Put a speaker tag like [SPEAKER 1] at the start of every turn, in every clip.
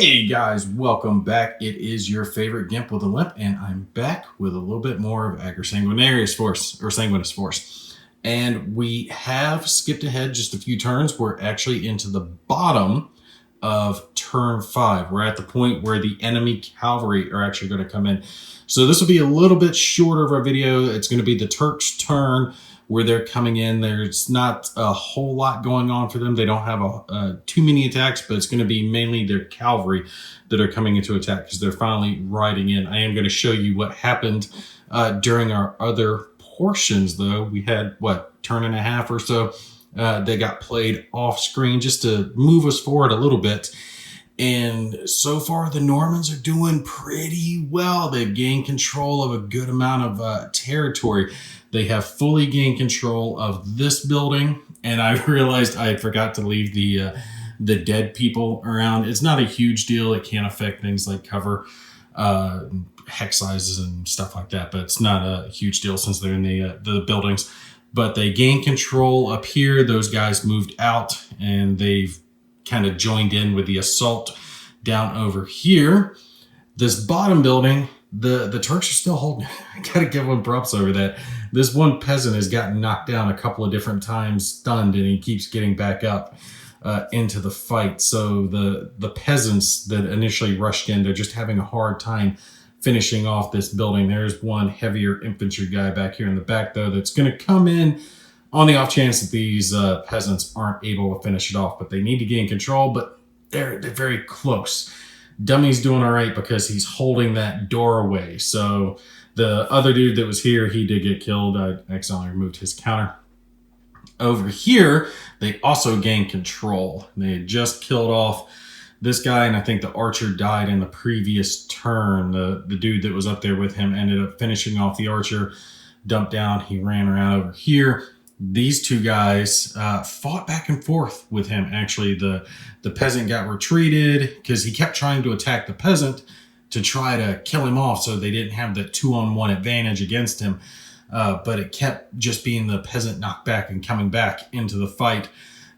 [SPEAKER 1] Hey guys, welcome back. It is your favorite Gimp with a Limp, and I'm back with a little bit more of Ager Sanguinis Force. And we have skipped ahead just a few turns. We're actually into the bottom of turn 5. We're at the point where the enemy cavalry are actually going to come in. So this will be a little bit shorter of a video. It's going to be the Turks' turn where they're coming in. There's not a whole lot going on for them. They don't have too many attacks, but it's going to be mainly their cavalry that are coming into attack because they're finally riding in. I am going to show you what happened during our other portions, though. We had, turn and a half or so. They got played off screen just to move us forward a little bit. And so far, the Normans are doing pretty well. They've gained control of a good amount of territory. They have fully gained control of this building. And I realized I forgot to leave the dead people around. It's not a huge deal. It can affect things like cover, hex sizes and stuff like that. But it's not a huge deal since they're in the buildings. But they gained control up here. Those guys moved out and they've kind of joined in with the assault down over here. This bottom building, the Turks are still holding. I gotta give them props over that. This one peasant has gotten knocked down a couple of different times, stunned, and he keeps getting back up into the fight. So the peasants that initially rushed in, they're just having a hard time finishing off this building. There's one heavier infantry guy back here in the back, though, that's going to come in on the off chance that these peasants aren't able to finish it off. But they need to gain control, but they're very close. Dummy's doing all right because he's holding that doorway. So the other dude that was here, he did get killed. I accidentally removed his counter. Over here, they also gained control. They had just killed off this guy, and I think the archer died in the previous turn. The dude that was up there with him ended up finishing off the archer, dumped down. He ran around over here. These two guys fought back and forth with him. Actually, the peasant got retreated because he kept trying to attack the peasant to try to kill him off, so they didn't have the 2-on-1 advantage against him. But it kept just being the peasant knocked back and coming back into the fight,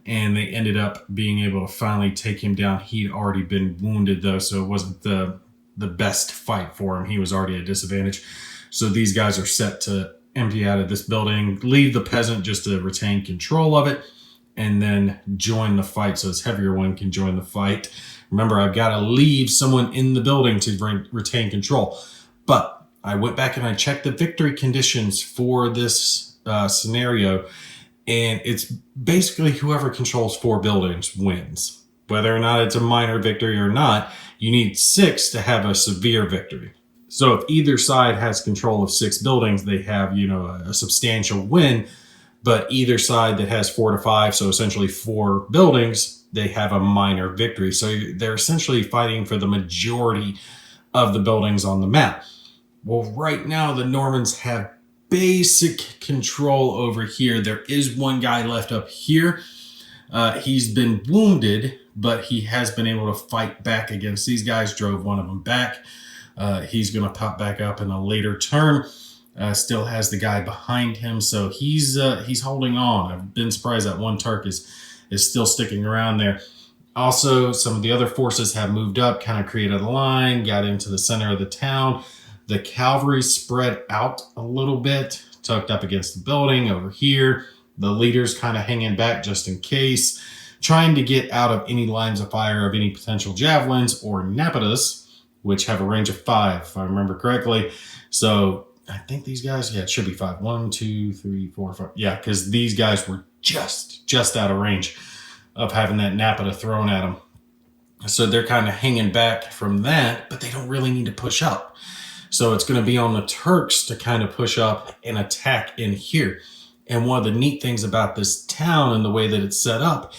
[SPEAKER 1] and they ended up being able to finally take him down. He'd already been wounded, though, so it wasn't the best fight for him. He was already at a disadvantage. So these guys are set to empty out of this building, leave the peasant just to retain control of it, and then join the fight so this heavier one can join the fight. Remember, I've got to leave someone in the building to retain control. But I went back and I checked the victory conditions for this scenario, and it's basically whoever controls 4 buildings wins. Whether or not it's a minor victory or not, you need 6 to have a severe victory. So if either side has control of 6 buildings, they have, a substantial win. But either side that has 4 to 5, so essentially 4 buildings, they have a minor victory. So they're essentially fighting for the majority of the buildings on the map. Well, right now, the Normans have basic control over here. There is one guy left up here. He's been wounded, but he has been able to fight back against these guys, drove one of them back. He's going to pop back up in a later turn. Still has the guy behind him, so he's holding on. I've been surprised that one Turk is still sticking around there. Also, some of the other forces have moved up, kind of created a line, got into the center of the town. The cavalry spread out a little bit, tucked up against the building over here. The leaders kind of hanging back just in case, trying to get out of any lines of fire of any potential javelins or napatas, which have a range of 5, if I remember correctly. So I think these guys, it should be 5. 1, 2, 3, 4, 5. Yeah, because these guys were just out of range of having that napata thrown at them. So they're kind of hanging back from that, but they don't really need to push up. So it's going to be on the Turks to kind of push up and attack in here. And one of the neat things about this town and the way that it's set up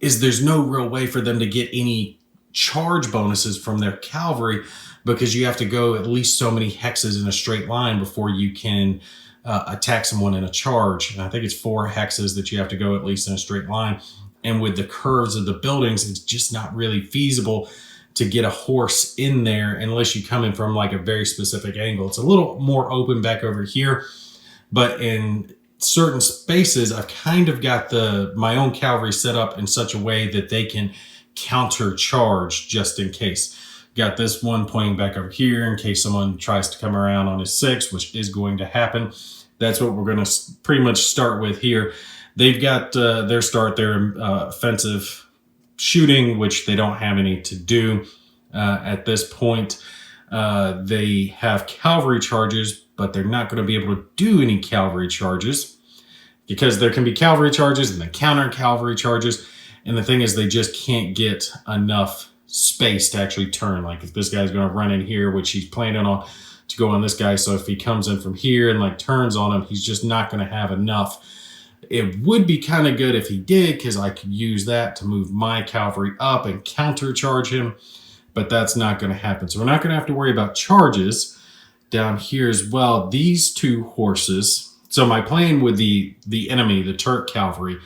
[SPEAKER 1] is there's no real way for them to get any charge bonuses from their cavalry because you have to go at least so many hexes in a straight line before you can attack someone in a charge. And I think it's 4 hexes that you have to go at least in a straight line. And with the curves of the buildings, it's just not really feasible to get a horse in there unless you come in from like a very specific angle. It's a little more open back over here, but in certain spaces, I've kind of got my own cavalry set up in such a way that they can counter charge just in case. Got this one pointing back over here in case someone tries to come around on his 6, which is going to happen. That's what we're going to pretty much start with here. They've got their offensive shooting, which they don't have any to do at this point. They have cavalry charges, but they're not going to be able to do any cavalry charges because there can be cavalry charges and then counter cavalry charges. And the thing is, they just can't get enough space to actually turn. Like if this guy's going to run in here, which he's planning on to go on this guy. So if he comes in from here and like turns on him, he's just not going to have enough. It would be kind of good if he did, because I could use that to move my cavalry up and counter charge him, but that's not going to happen. So we're not going to have to worry about charges down here as well. These 2 horses. So my plan with the enemy, the Turk cavalry,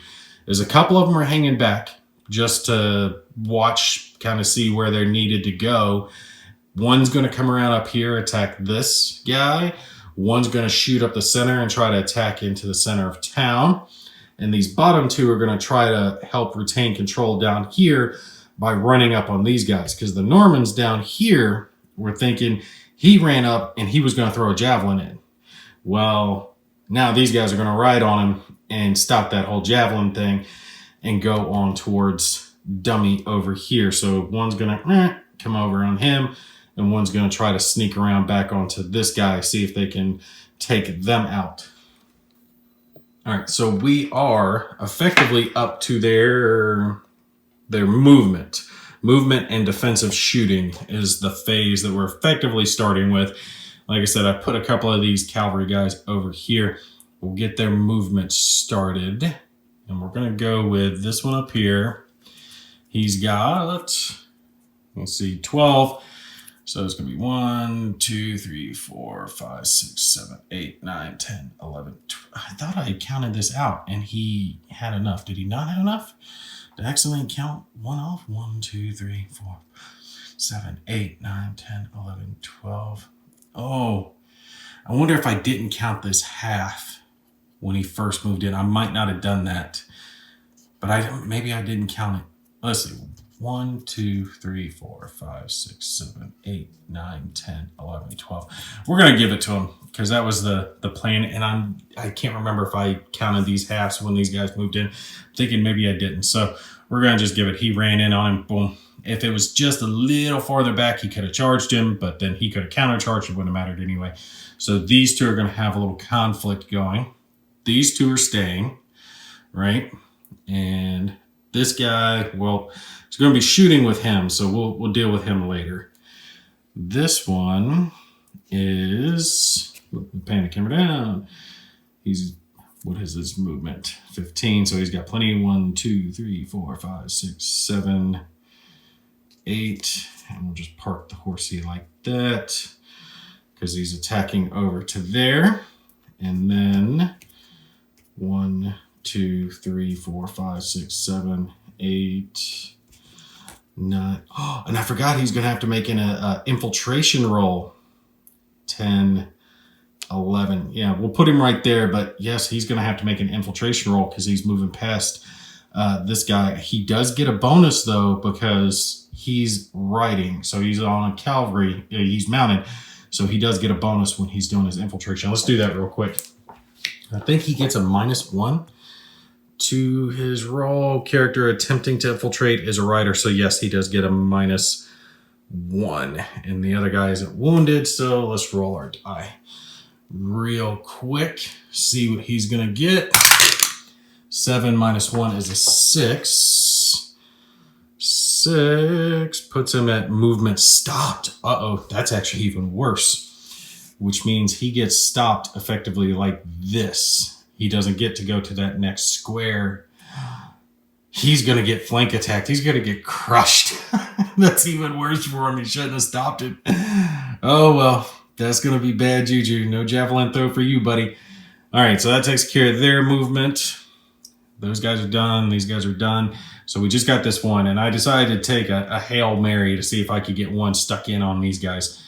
[SPEAKER 1] is a couple of them are hanging back just to watch, kind of see where they're needed to go. One's going to come around up here, attack this guy. One's going to shoot up the center and try to attack into the center of town. And these bottom 2 are going to try to help retain control down here by running up on these guys. Because the Normans down here were thinking he ran up and he was going to throw a javelin in. Well, now these guys are going to ride on him and stop that whole javelin thing and go on towards dummy over here. So one's going to come over on him, and one's going to try to sneak around back onto this guy, see if they can take them out. All right, so we are effectively up to their movement. Movement and defensive shooting is the phase that we're effectively starting with. Like I said, I put a couple of these cavalry guys over here. We'll get their movement started. And we're going to go with this one up here. He's got, let's see, 12. So it's going to be 1, 2, 3, 4, 5, 6, 7, 8, 9, 10, 11, 12. I thought I had counted this out and he had enough. Did he not have enough? Did I accidentally count one off? 1, 2, 3, 4, 7, 8, 9, 10, 11, 12. Oh, I wonder if I didn't count this half when he first moved in. I might not have done that, but maybe I didn't count it. Let's see. 1, 2, 3, 4, 5, 6, 7, 8, 9, 10, 11, 12. We're going to give it to him because that was the plan. And I can't remember if I counted these halves when these guys moved in. I'm thinking maybe I didn't. So we're going to just give it. He ran in on him. Boom. If it was just a little farther back, he could have charged him, but then he could have countercharged. It wouldn't have mattered anyway. So these 2 are going to have a little conflict going. These 2 are staying, right? And this guy, well, it's going to be shooting with him, so we'll deal with him later. This one is, pan the camera down. What is his movement? 15, so he's got plenty. 1, 2, 3, 4, 5, 6, 7, 8. And we'll just park the horsey like that because he's attacking over to there. And then 1, 2, 3, 4, 5, 6, 7, 8, 9. Oh, and I forgot he's going to have to make an infiltration roll. 10, 11. Yeah, we'll put him right there. But yes, he's going to have to make an infiltration roll because he's moving past this guy. He does get a bonus, though, because he's riding. So he's on a cavalry. He's mounted. So he does get a bonus when he's doing his infiltration. Let's do that real quick. I think he gets a -1 to his roll. Character attempting to infiltrate is a rider. So yes, he does get a -1. And the other guy isn't wounded. So let's roll our die real quick. See what he's going to get. 7 minus 1 is a 6. 6 puts him at movement stopped. Uh-oh, that's actually even worse, which means he gets stopped effectively like this. He doesn't get to go to that next square. He's going to get flank attacked. He's going to get crushed. That's even worse for him. He shouldn't have stopped it. Oh, well, that's going to be bad juju. No javelin throw for you, buddy. All right, so that takes care of their movement. Those guys are done. These guys are done. So we just got this one, and I decided to take a Hail Mary to see if I could get one stuck in on these guys.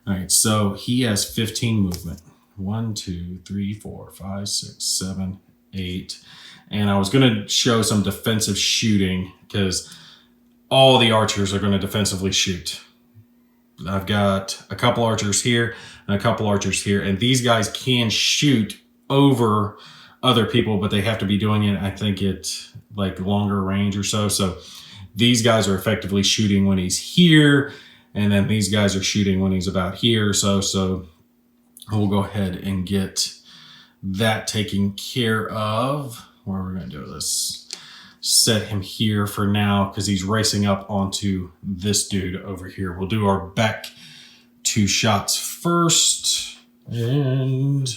[SPEAKER 1] All right, so he has 15 movement. 1, 2, 3, 4, 5, 6, 7, 8. And I was going to show some defensive shooting because all the archers are going to defensively shoot. I've got a couple archers here and a couple archers here, and these guys can shoot over other people, but they have to be doing it, I think, at like longer range or so. So these guys are effectively shooting when he's here, and then these guys are shooting when he's about here. So we'll go ahead and get that taken care of. What are we going to do? Let's set him here for now because he's racing up onto this dude over here. We'll do our back 2 shots first. And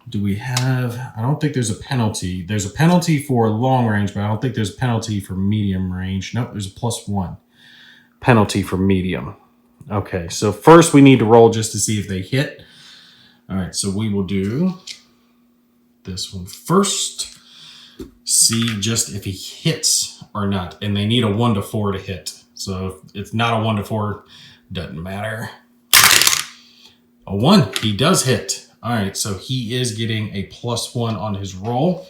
[SPEAKER 1] do we have... I don't think there's a penalty. There's a penalty for long range, but I don't think there's a penalty for medium range. Nope, there's a +1 penalty for medium. Okay, so first we need to roll just to see if they hit. All right, so we will do this one first. See just if he hits or not. And they need a 1 to 4 to hit. So if it's not a 1 to 4, doesn't matter. A 1, he does hit. All right, so he is getting a +1 on his roll.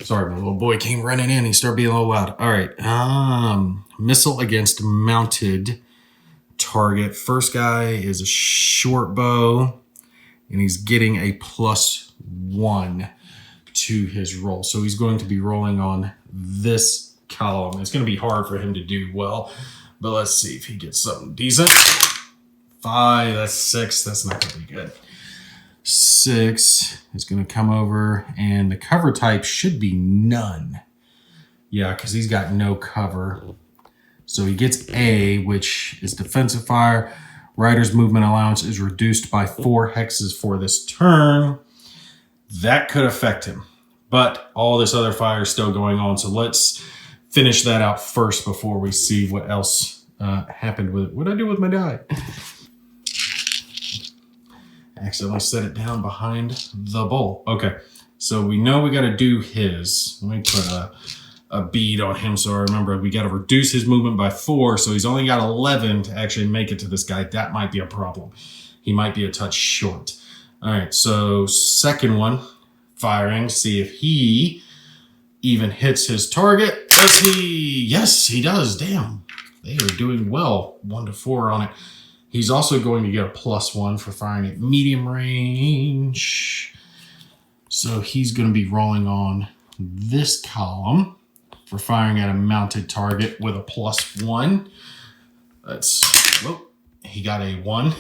[SPEAKER 1] Sorry, my little boy came running in. He started being a little loud. All right, missile against mounted target. First guy is a short bow, and he's getting a +1 to his roll. So he's going to be rolling on this column. It's going to be hard for him to do well, but let's see if he gets something decent. 5, that's 6. That's not going to be good. 6 is going to come over, and the cover type should be none. Yeah, because he's got no cover. So he gets A, which is defensive fire. Rider's movement allowance is reduced by 4 hexes for this turn. That could affect him, but all this other fire is still going on. So let's finish that out first before we see what else happened with it. What did I do with my die? Accidentally set it down behind the bowl. Okay, so we know we got to do his. Let me put a bead on him so I remember we got to reduce his movement by 4. So he's only got 11 to actually make it to this guy. That might be a problem. He might be a touch short. All right, so second one, firing, see if he even hits his target. Does he? Yes, he does. Damn, they are doing well. 1 to 4 on it. He's also going to get a +1 for firing at medium range. So he's going to be rolling on this column for firing at a mounted target with a +1. He got a 1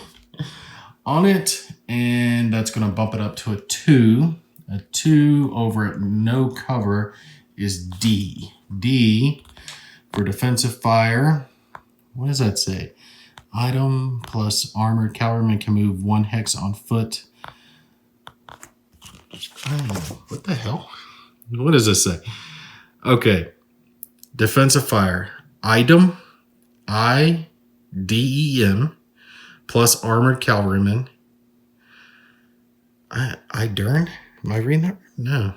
[SPEAKER 1] on it, and that's going to bump it up to a 2. A 2 over at no cover is D. D for defensive fire. What does that say? Item plus armored cavalryman can move 1 hex on foot. I don't know. What the hell? What does this say? Okay. Defensive fire. Item, IDEM, plus armored cavalryman. Am I reading that? No.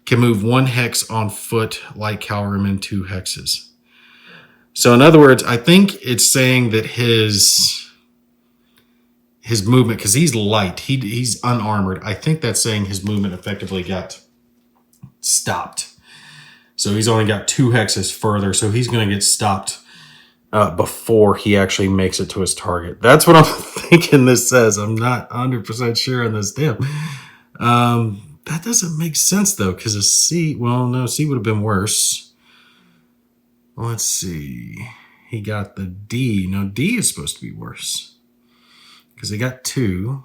[SPEAKER 1] Can move 1 hex on foot like cavalryman 2 hexes. So in other words, I think it's saying that his movement, because he's light, he's unarmored. I think that's saying his movement effectively got stopped. So he's only got 2 hexes further, so he's going to get stopped before he actually makes it to his target. That's what I'm thinking this says. I'm not 100% sure on this. Damn. That doesn't make sense, though, because a C... Well, no, C would have been worse. Let's see. He got the D. No, D is supposed to be worse. Because he got 2.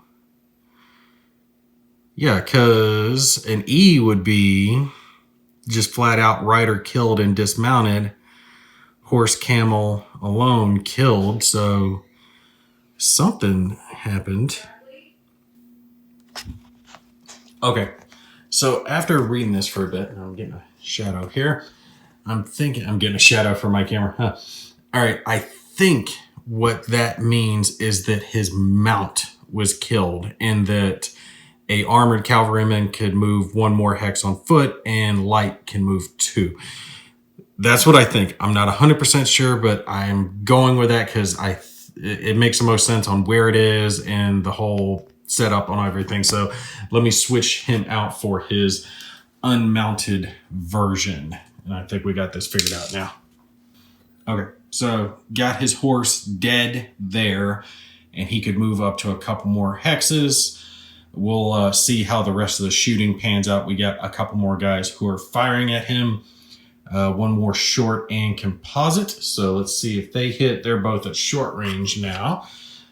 [SPEAKER 1] Yeah, because an E would be just flat out rider killed and dismounted. Horse, camel alone killed. So something happened. Okay. So after reading this for a bit, I'm getting a shadow here. I'm getting a shadow for my camera. Huh. All right. I think what that means is that his mount was killed and that a armored cavalryman could move 1 more hex on foot and light can move 2. That's what I think. I'm not 100% sure, but I'm going with that because it makes the most sense on where it is and the whole setup on everything. So let me switch him out for his unmounted version. And I think we got this figured out now. Okay, so got his horse dead there, and he could move up to a couple more hexes. We'll see how the rest of the shooting pans out. We got a couple more guys who are firing at him. One more short and composite. So let's see if they hit. They're both at short range now.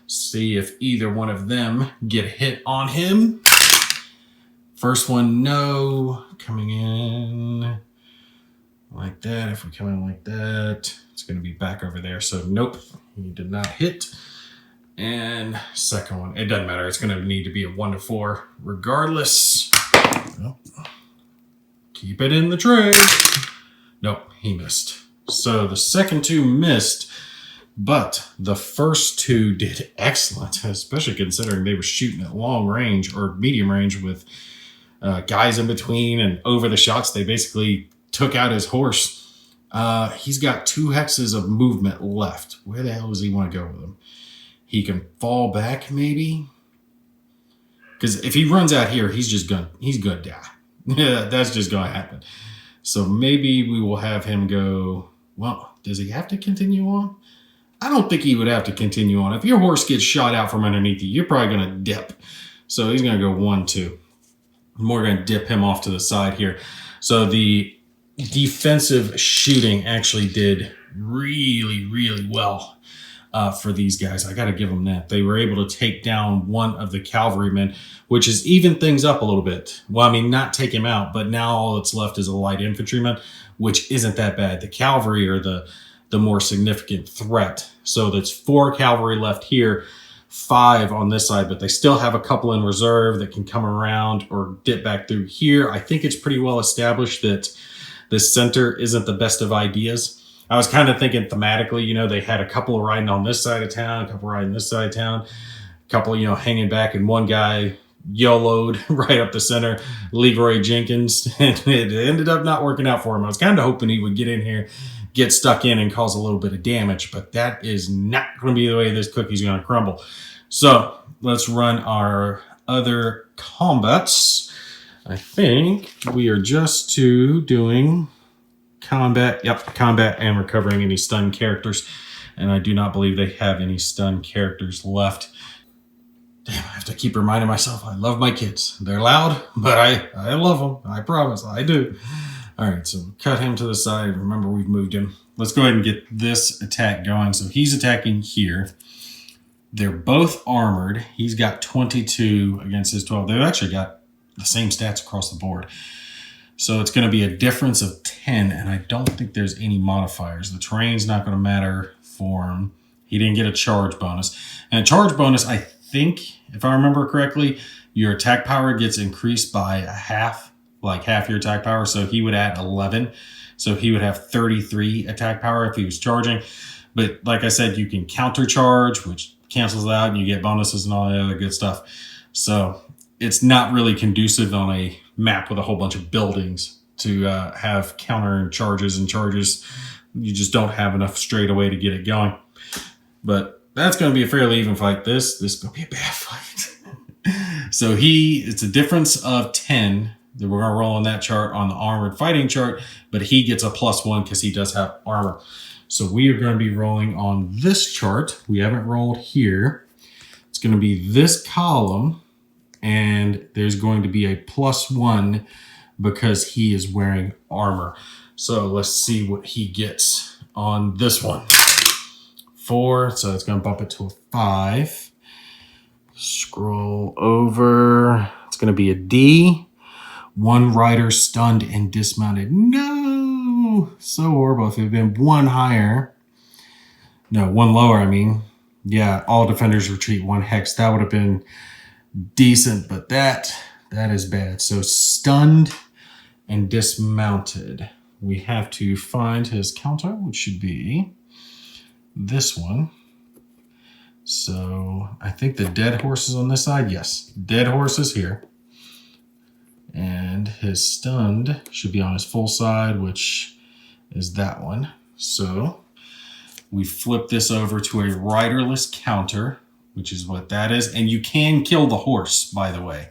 [SPEAKER 1] See if either one of them get a hit on him. First one, no. Coming in like that. If we come in like that, it's going to be back over there. So nope, he did not hit. And second one, it doesn't matter. It's going to need to be a 1 to 4 regardless. Well, keep it in the tray. Nope, he missed. So the second two missed, but the first two did excellent, especially considering they were shooting at long range or medium range with guys in between and over the shots. They basically took out his horse. He's got 2 hexes of movement left. Where the hell does he want to go with him? He can fall back maybe. Because if he runs out here, he's gonna die. Yeah, that's just gonna happen. So maybe we will have him go, well, does he have to continue on? I don't think he would have to continue on. If your horse gets shot out from underneath you, you're probably gonna dip. So he's gonna go 1, 2. We're gonna dip him off to the side here. So the defensive shooting actually did really, really well for these guys. I got to give them that. They were able to take down one of the cavalrymen, which is even things up a little bit. Well, I mean, not take him out, but now all that's left is a light infantryman, which isn't that bad. The cavalry are the more significant threat. So that's 4 cavalry left here, 5 on this side, but they still have a couple in reserve that can come around or dip back through here. I think it's pretty well established that this center isn't the best of ideas. I was kind of thinking thematically, you know, they had a couple riding on this side of town, a couple riding this side of town, a couple, you know, hanging back, and one guy YOLO'd right up the center, Leroy Jenkins, and it ended up not working out for him. I was kind of hoping he would get in here, get stuck in and cause a little bit of damage, but that is not going to be the way this cookie's going to crumble. So let's run our other combats. I think we are just doing combat. Yep, combat and recovering any stunned characters. And I do not believe they have any stunned characters left. Damn, I have to keep reminding myself I love my kids. They're loud, but I love them. I promise, I do. All right, so cut him to the side. Remember, we've moved him. Let's go ahead and get this attack going. So he's attacking here. They're both armored. He's got 22 against his 12. They've actually got the same stats across the board. So it's going to be a difference of 10, and I don't think there's any modifiers. The terrain's not going to matter for him. He didn't get a charge bonus. And a charge bonus, I think, if I remember correctly, your attack power gets increased by a half, like half your attack power. So he would add 11. So he would have 33 attack power if he was charging. But like I said, you can counter charge, which cancels out, and you get bonuses and all that other good stuff. So it's not really conducive on a map with a whole bunch of buildings to have counter charges and charges. You just don't have enough straight away to get it going. But that's going to be a fairly even fight. This is going to be a bad fight. So it's a difference of 10 that we're going to roll on that chart on the armored fighting chart, but he gets a +1 because he does have armor. So we are going to be rolling on this chart. We haven't rolled here. It's going to be this column, and there's going to be a +1 because he is wearing armor. So let's see what he gets on this one. 4, so it's going to bump it to a 5. Scroll over. It's going to be a D. 1 rider stunned and dismounted. No! So horrible. If it had been 1 higher. No, 1 lower, I mean. Yeah, all defenders retreat 1 hex. That would have been decent, but that is bad. So stunned and dismounted. We have to find his counter, which should be this one. So I think the dead horse is on this side. Yes, dead horse is here. And his stunned should be on his full side, which is that one. So we flip this over to a riderless counter, which is what that is. And you can kill the horse, by the way.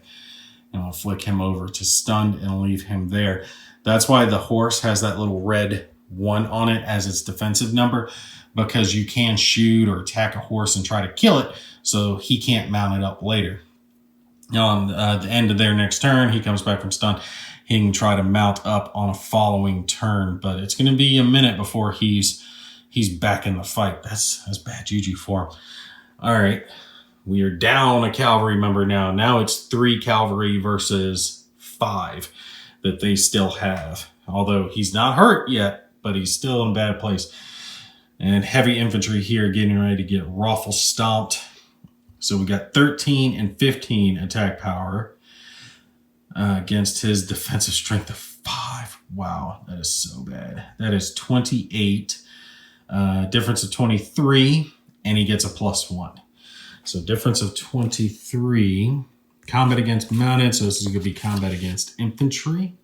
[SPEAKER 1] And we'll flick him over to stunned and leave him there. That's why the horse has that little red 1 on it as its defensive number, because you can shoot or attack a horse and try to kill it, so he can't mount it up later. On the end of their next turn, he comes back from stun. He can try to mount up on a following turn, but it's going to be a minute before he's back in the fight. That's bad juju for him. All right, we are down a cavalry member now. Now it's 3 cavalry versus 5 that they still have. Although he's not hurt yet, but he's still in a bad place. And heavy infantry here getting ready to get raffle stomped. So we got 13 and 15 attack power against his defensive strength of 5. Wow, that is so bad. That is 28. Difference of 23, and he gets a +1. So difference of 23. Combat against mounted, so this is going to be combat against infantry.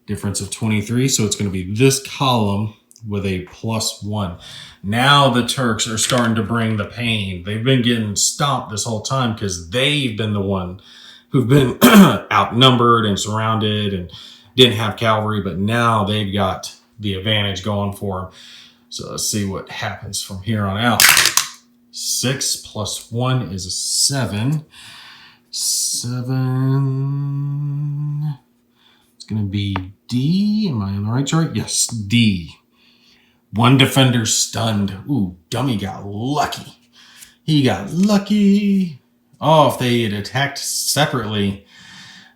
[SPEAKER 1] Difference of 23, so it's going to be this column with a +1. Now the Turks are starting to bring the pain. They've been getting stomped this whole time because they've been the one who've been outnumbered and surrounded and didn't have cavalry, but now they've got the advantage going for them. So let's see what happens from here on out. 6 + 1 is a 7. 7. It's going to be D. Am I on the right chart? Yes, D. 1 defender stunned. Ooh, dummy got lucky. He got lucky. Oh, if they had attacked separately,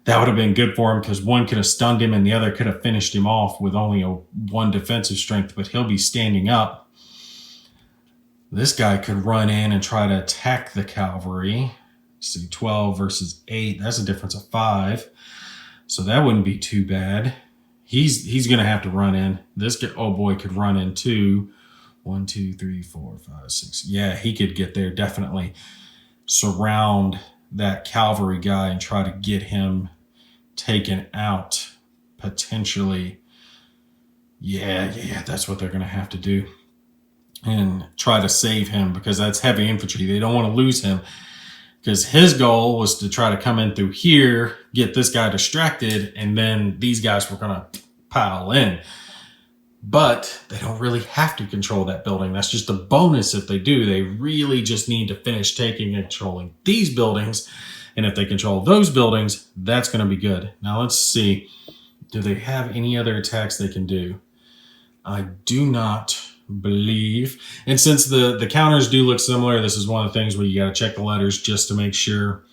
[SPEAKER 1] that would have been good for him because one could have stunned him and the other could have finished him off with only a 1 defensive strength, but he'll be standing up. This guy could run in and try to attack the cavalry. See, 12 versus 8. That's a difference of 5. So that wouldn't be too bad. He's going to have to run in. This guy, oh boy, could run in too. 1, 2, 3, 4, 5, 6. Yeah, he could get there, definitely. Surround that cavalry guy and try to get him taken out, potentially. Yeah, that's what they're going to have to do. And try to save him because that's heavy infantry. They don't want to lose him because his goal was to try to come in through here, get this guy distracted, and then these guys were going to pile in. But they don't really have to control that building. That's just a bonus if they do. They really just need to finish taking and controlling these buildings. And if they control those buildings, that's going to be good. Now let's see. Do they have any other attacks they can do? I do not believe. And since the counters do look similar, this is one of the things where you got to check the letters just to make sure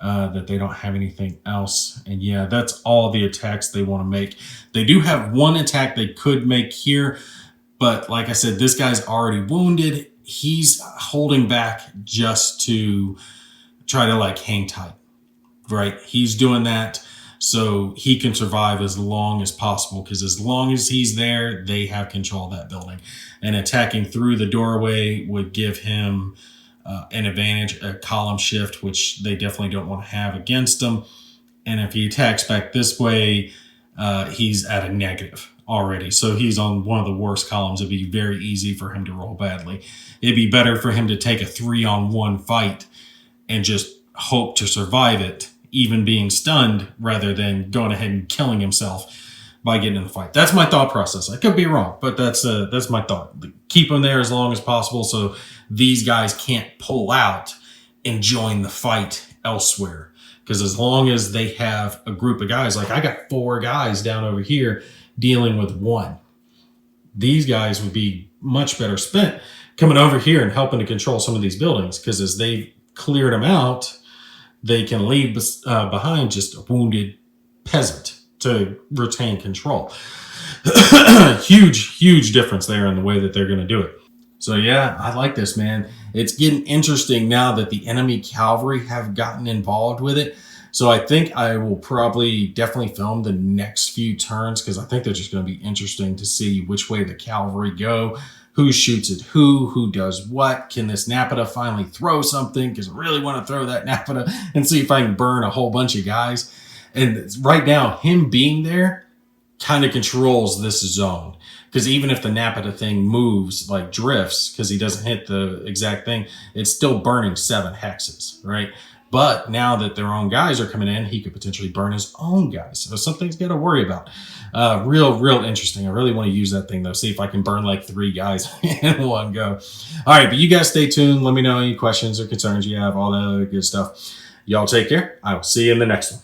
[SPEAKER 1] that they don't have anything else. And yeah, that's all the attacks they want to make. They do have 1 attack they could make here, but like I said, this guy's already wounded. He's holding back just to try to like hang tight, right? He's doing that so he can survive as long as possible, because as long as he's there, they have control of that building. And attacking through the doorway would give him an advantage, a column shift, which they definitely don't want to have against him. And if he attacks back this way, he's at a negative already. So he's on one of the worst columns. It'd be very easy for him to roll badly. It'd be better for him to take a 3-on-1 fight and just hope to survive it, even being stunned, rather than going ahead and killing himself by getting in the fight. That's my thought process. I could be wrong, but that's my thought. Keep him there as long as possible so these guys can't pull out and join the fight elsewhere. Because as long as they have a group of guys, like I got 4 guys down over here dealing with 1. These guys would be much better spent coming over here and helping to control some of these buildings, because as they've cleared them out, they can leave behind just a wounded peasant to retain control. Huge difference there in the way that they're going to do it. So yeah, I like this, man. It's getting interesting now that the enemy cavalry have gotten involved with it. So I think I will probably definitely film the next few turns, because I think they're just going to be interesting to see which way the cavalry go, who shoots at who does what. Can this Napata finally throw something? Because I really want to throw that Napata and see if I can burn a whole bunch of guys. And right now, him being there kind of controls this zone. Because even if the Napata thing moves, like drifts, because he doesn't hit the exact thing, it's still burning 7 hexes, right? But now that their own guys are coming in, he could potentially burn his own guys. So something's got to worry about. Real interesting. I really want to use that thing, though. See if I can burn like 3 guys in one go. All right, but you guys stay tuned. Let me know any questions or concerns you have, all that other good stuff. Y'all take care. I will see you in the next one.